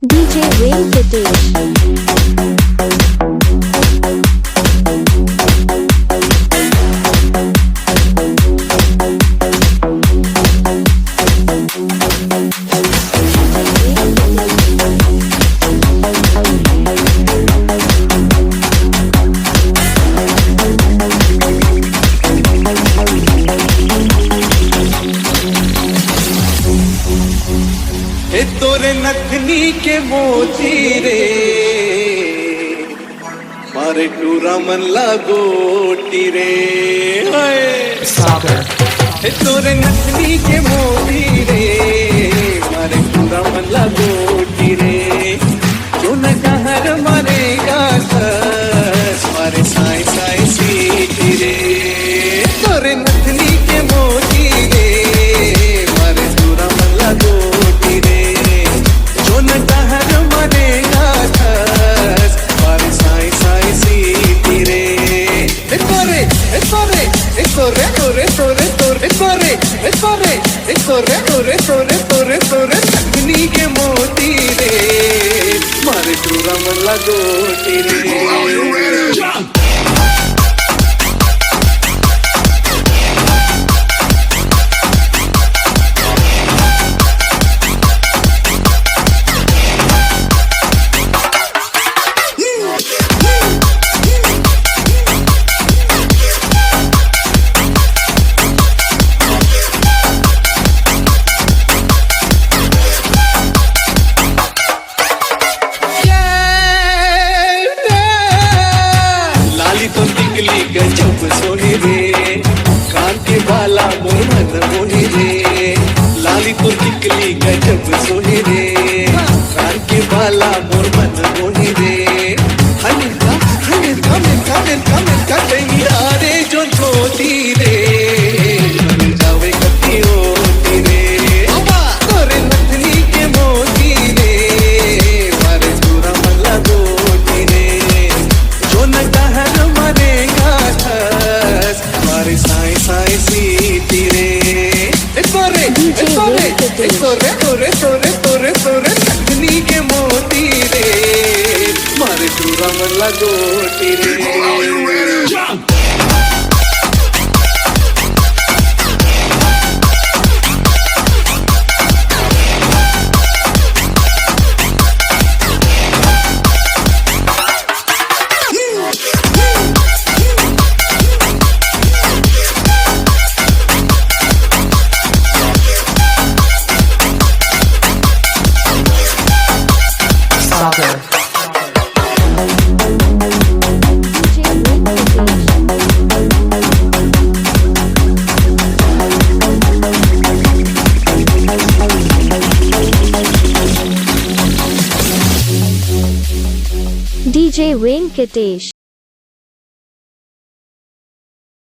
DJ Venkatesh. तोरे नखनी के मोती रे मारे टूरा मन लागोटी रे तोरे नखनी के मोती रे मारे टूरा मन लागोटी रे जो न कहर मरेगा मारे साई साई सीटी रे तोरे नखनी के मोती रे मारे टूरा मन लागोटी रे के मोती रे मारे टूरा मन लागोटी रे गजब सोनी रे कान के बाला मोर मन मोही रे लाली तो निकली गजब सोनी रे कान के बाला मोर मन मोही रे हनिका कहिया रे जो छोटी रे मन जावे कती होती रे तोरे नथनी के मोती रे मारे पूरा मन लागोटी रे जो न कहर मरेगा साई साई सीटी रे तोरे नखनी के मोती रे मारे टूरा मन लागोटी रे DJ Venkatesh.